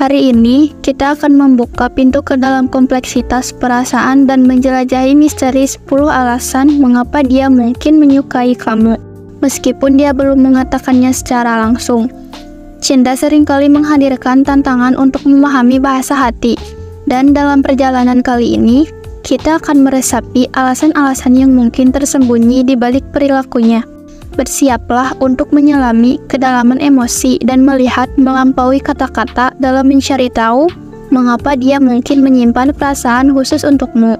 Hari ini, kita akan membuka pintu ke dalam kompleksitas perasaan dan menjelajahi misteri 10 alasan mengapa dia mungkin menyukai kamu, meskipun dia belum mengatakannya secara langsung. Cinta seringkali menghadirkan tantangan untuk memahami bahasa hati, dan dalam perjalanan kali ini, kita akan meresapi alasan-alasan yang mungkin tersembunyi di balik perilakunya. Bersiaplah untuk menyelami kedalaman emosi dan melihat melampaui kata-kata dalam mencari tahu mengapa dia mungkin menyimpan perasaan khusus untukmu.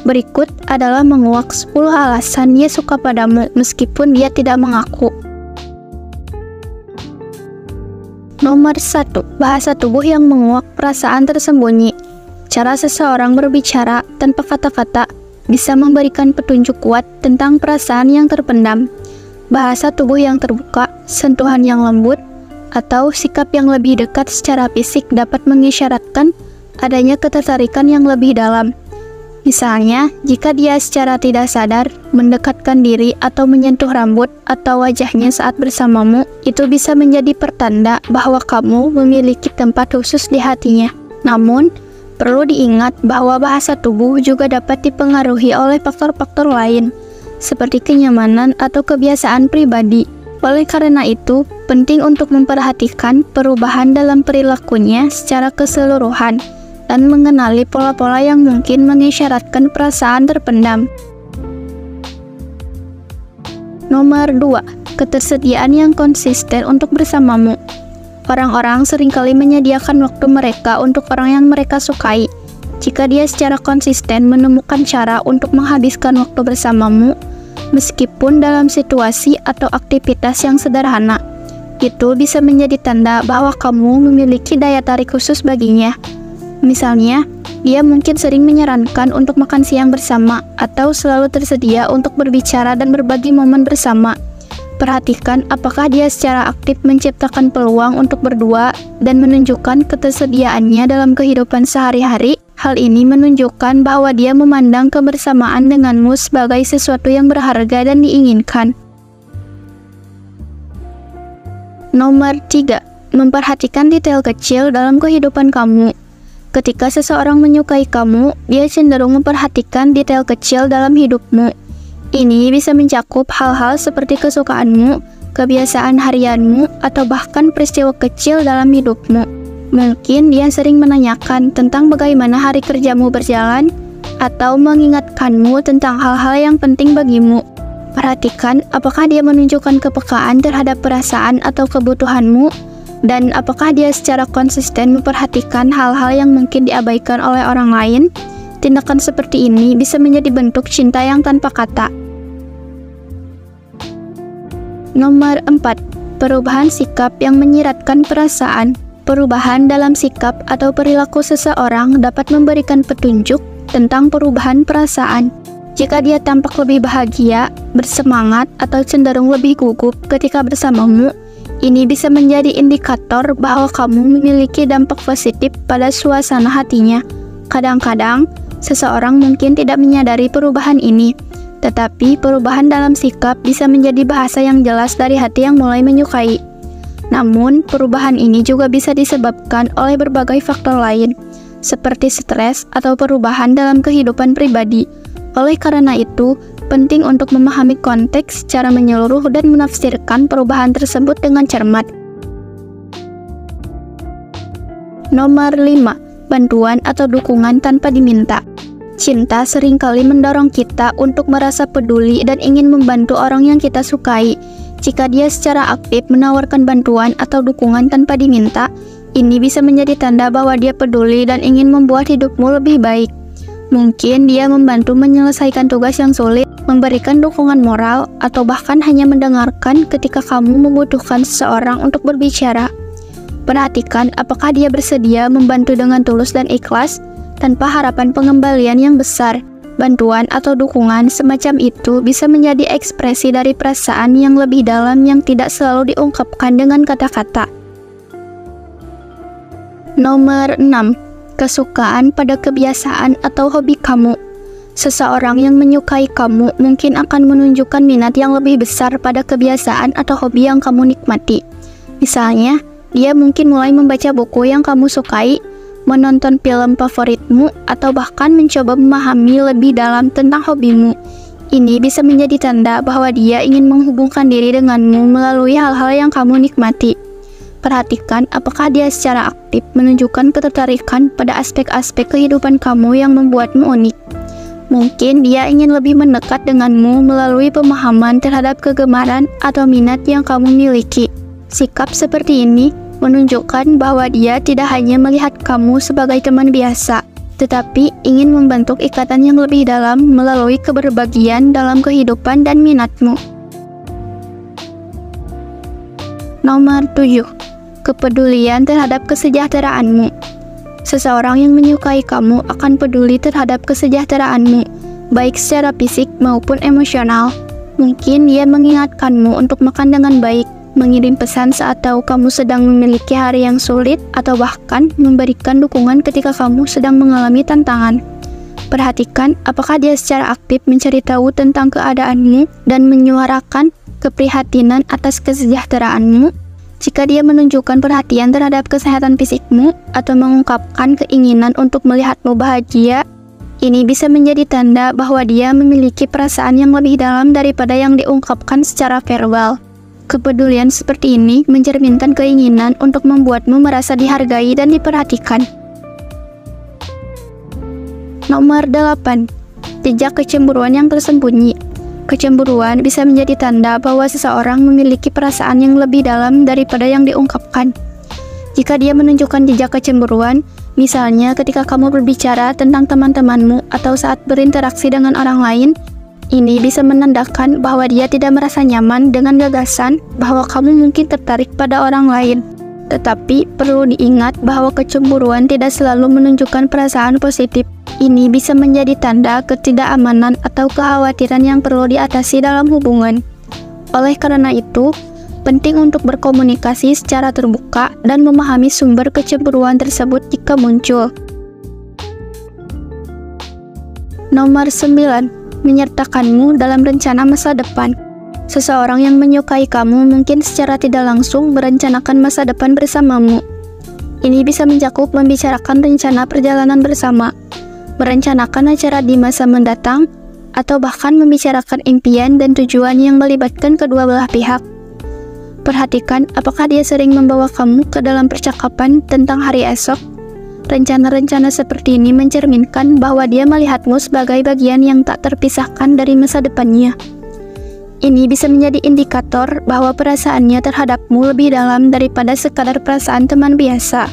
Berikut adalah menguak 10 alasan dia suka padamu meskipun dia tidak mengaku. Nomor 1. Bahasa tubuh yang menguak perasaan tersembunyi. Cara seseorang berbicara tanpa kata-kata bisa memberikan petunjuk kuat tentang perasaan yang terpendam. Bahasa tubuh yang terbuka, sentuhan yang lembut, atau sikap yang lebih dekat secara fisik dapat mengisyaratkan adanya ketertarikan yang lebih dalam. Misalnya, jika dia secara tidak sadar mendekatkan diri atau menyentuh rambut atau wajahnya saat bersamamu, itu bisa menjadi pertanda bahwa kamu memiliki tempat khusus di hatinya. Namun, perlu diingat bahwa bahasa tubuh juga dapat dipengaruhi oleh faktor-faktor lain, seperti kenyamanan atau kebiasaan pribadi. Oleh karena itu, penting untuk memperhatikan perubahan dalam perilakunya secara keseluruhan dan mengenali pola-pola yang mungkin mengisyaratkan perasaan terpendam. Nomor 2. Ketersediaan yang konsisten untuk bersamamu. Orang-orang seringkali menyediakan waktu mereka untuk orang yang mereka sukai. Jika dia secara konsisten menemukan cara untuk menghabiskan waktu bersamamu, meskipun dalam situasi atau aktivitas yang sederhana, itu bisa menjadi tanda bahwa kamu memiliki daya tarik khusus baginya. Misalnya, dia mungkin sering menyarankan untuk makan siang bersama atau selalu tersedia untuk berbicara dan berbagi momen bersama. Perhatikan apakah dia secara aktif menciptakan peluang untuk berdua dan menunjukkan ketersediaannya dalam kehidupan sehari-hari. Hal ini menunjukkan bahwa dia memandang kebersamaan denganmu sebagai sesuatu yang berharga dan diinginkan. Nomor 3. Memperhatikan detail kecil dalam kehidupan kamu. Ketika seseorang menyukai kamu, dia cenderung memperhatikan detail kecil dalam hidupmu. Ini bisa mencakup hal-hal seperti kesukaanmu, kebiasaan harianmu, atau bahkan peristiwa kecil dalam hidupmu. Mungkin dia sering menanyakan tentang bagaimana hari kerjamu berjalan, atau mengingatkanmu tentang hal-hal yang penting bagimu. Perhatikan apakah dia menunjukkan kepekaan terhadap perasaan atau kebutuhanmu, dan apakah dia secara konsisten memperhatikan hal-hal yang mungkin diabaikan oleh orang lain. Tindakan seperti ini bisa menjadi bentuk cinta yang tanpa kata. Nomor 4. Perubahan sikap yang menyiratkan perasaan. Perubahan dalam sikap atau perilaku seseorang dapat memberikan petunjuk tentang perubahan perasaan. Jika dia tampak lebih bahagia, bersemangat, atau cenderung lebih gugup ketika bersamamu, ini bisa menjadi indikator bahwa kamu memiliki dampak positif pada suasana hatinya. Kadang-kadang, seseorang mungkin tidak menyadari perubahan ini, tetapi perubahan dalam sikap bisa menjadi bahasa yang jelas dari hati yang mulai menyukai. Namun, perubahan ini juga bisa disebabkan oleh berbagai faktor lain, seperti stres atau perubahan dalam kehidupan pribadi. Oleh karena itu, penting untuk memahami konteks secara menyeluruh dan menafsirkan perubahan tersebut dengan cermat. Nomor 5. Bantuan atau dukungan tanpa diminta. Cinta seringkali mendorong kita untuk merasa peduli dan ingin membantu orang yang kita sukai. Jika dia secara aktif menawarkan bantuan atau dukungan tanpa diminta, ini bisa menjadi tanda bahwa dia peduli dan ingin membuat hidupmu lebih baik. Mungkin dia membantu menyelesaikan tugas yang sulit, memberikan dukungan moral, atau bahkan hanya mendengarkan ketika kamu membutuhkan seseorang untuk berbicara. Perhatikan apakah dia bersedia membantu dengan tulus dan ikhlas, tanpa harapan pengembalian yang besar. Bantuan atau dukungan semacam itu bisa menjadi ekspresi dari perasaan yang lebih dalam yang tidak selalu diungkapkan dengan kata-kata. Nomor 6. Kesukaan pada kebiasaan atau hobi kamu. Seseorang yang menyukai kamu mungkin akan menunjukkan minat yang lebih besar pada kebiasaan atau hobi yang kamu nikmati. Misalnya, Dia mungkin mulai membaca buku yang kamu sukai, menonton film favoritmu, atau bahkan mencoba memahami lebih dalam tentang hobimu. Ini bisa menjadi tanda bahwa dia ingin menghubungkan diri denganmu melalui hal-hal yang kamu nikmati. Perhatikan apakah dia secara aktif menunjukkan ketertarikan pada aspek-aspek kehidupan kamu yang membuatmu unik. Mungkin dia ingin lebih mendekat denganmu melalui pemahaman terhadap kegemaran atau minat yang kamu miliki. Sikap seperti ini menunjukkan bahwa dia tidak hanya melihat kamu sebagai teman biasa, tetapi ingin membentuk ikatan yang lebih dalam melalui keberbagian dalam kehidupan dan minatmu. Nomor 7. Kepedulian terhadap kesejahteraanmu. Seseorang yang menyukai kamu akan peduli terhadap kesejahteraanmu, baik secara fisik maupun emosional. Mungkin dia mengingatkanmu untuk makan dengan baik, mengirim pesan saat tahu kamu sedang memiliki hari yang sulit, atau bahkan memberikan dukungan ketika kamu sedang mengalami tantangan. Perhatikan apakah dia secara aktif mencari tahu tentang keadaanmu dan menyuarakan keprihatinan atas kesejahteraanmu. Jika dia menunjukkan perhatian terhadap kesehatan fisikmu atau mengungkapkan keinginan untuk melihatmu bahagia, ini bisa menjadi tanda bahwa dia memiliki perasaan yang lebih dalam daripada yang diungkapkan secara verbal. Kepedulian seperti ini mencerminkan keinginan untuk membuatmu merasa dihargai dan diperhatikan. Nomor 8. Jejak kecemburuan yang tersembunyi. Kecemburuan bisa menjadi tanda bahwa seseorang memiliki perasaan yang lebih dalam daripada yang diungkapkan. Jika dia menunjukkan jejak kecemburuan, misalnya ketika kamu berbicara tentang teman-temanmu atau saat berinteraksi dengan orang lain, ini bisa menandakan bahwa dia tidak merasa nyaman dengan gagasan bahwa kamu mungkin tertarik pada orang lain. Tetapi perlu diingat bahwa kecemburuan tidak selalu menunjukkan perasaan positif. Ini bisa menjadi tanda ketidakamanan atau kekhawatiran yang perlu diatasi dalam hubungan. Oleh karena itu, penting untuk berkomunikasi secara terbuka dan memahami sumber kecemburuan tersebut jika muncul. Nomor 9. Menyertakanmu dalam rencana masa depan. Seseorang yang menyukai kamu mungkin secara tidak langsung merencanakan masa depan bersamamu. Ini bisa mencakup membicarakan rencana perjalanan bersama, merencanakan acara di masa mendatang, atau bahkan membicarakan impian dan tujuan yang melibatkan kedua belah pihak. Perhatikan apakah dia sering membawa kamu ke dalam percakapan tentang hari esok. Rencana-rencana seperti ini mencerminkan bahwa dia melihatmu sebagai bagian yang tak terpisahkan dari masa depannya. Ini bisa menjadi indikator bahwa perasaannya terhadapmu lebih dalam daripada sekadar perasaan teman biasa.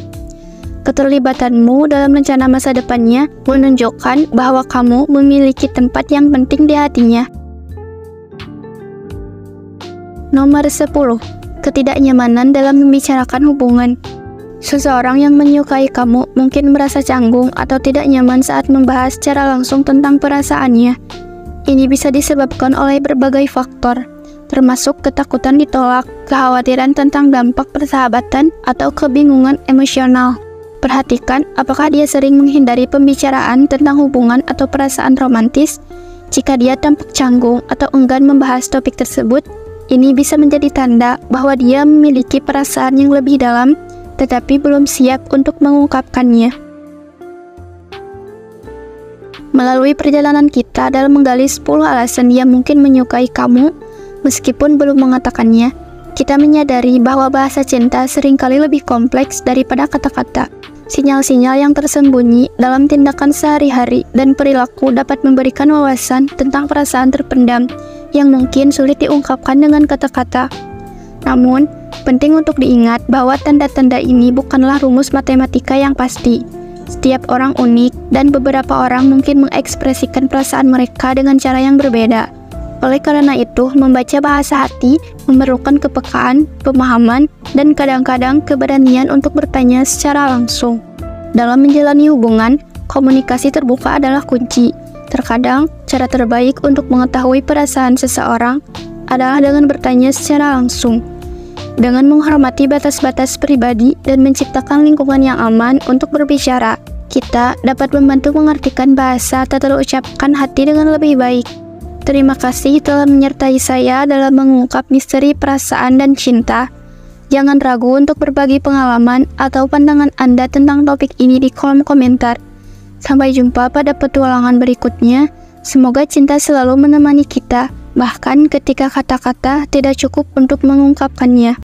Keterlibatanmu dalam rencana masa depannya menunjukkan bahwa kamu memiliki tempat yang penting di hatinya. Nomor 10. Ketidaknyamanan dalam membicarakan hubungan. Seseorang yang menyukai kamu mungkin merasa canggung atau tidak nyaman saat membahas secara langsung tentang perasaannya. Ini bisa disebabkan oleh berbagai faktor, termasuk ketakutan ditolak, kekhawatiran tentang dampak persahabatan, atau kebingungan emosional. Perhatikan apakah dia sering menghindari pembicaraan tentang hubungan atau perasaan romantis. Jika dia tampak canggung atau enggan membahas topik tersebut, ini bisa menjadi tanda bahwa dia memiliki perasaan yang lebih dalam tetapi belum siap untuk mengungkapkannya. Melalui perjalanan kita dalam menggali 10 alasan dia mungkin menyukai kamu, meskipun belum mengatakannya, kita menyadari bahwa bahasa cinta seringkali lebih kompleks daripada kata-kata. Sinyal-sinyal yang tersembunyi dalam tindakan sehari-hari dan perilaku dapat memberikan wawasan tentang perasaan terpendam yang mungkin sulit diungkapkan dengan kata-kata. Namun, penting untuk diingat bahwa tanda-tanda ini bukanlah rumus matematika yang pasti. Setiap orang unik dan beberapa orang mungkin mengekspresikan perasaan mereka dengan cara yang berbeda. Oleh karena itu, membaca bahasa hati memerlukan kepekaan, pemahaman, dan kadang-kadang keberanian untuk bertanya secara langsung. Dalam menjalani hubungan, komunikasi terbuka adalah kunci. Terkadang, cara terbaik untuk mengetahui perasaan seseorang adalah dengan bertanya secara langsung. Dengan menghormati batas-batas pribadi dan menciptakan lingkungan yang aman untuk berbicara, kita dapat membantu mengartikan bahasa tak terucapkan hati dengan lebih baik. Terima kasih telah menyertai saya dalam mengungkap misteri perasaan dan cinta. Jangan ragu untuk berbagi pengalaman atau pandangan Anda tentang topik ini di kolom komentar. Sampai jumpa pada petualangan berikutnya. Semoga cinta selalu menemani kita, bahkan ketika kata-kata tidak cukup untuk mengungkapkannya.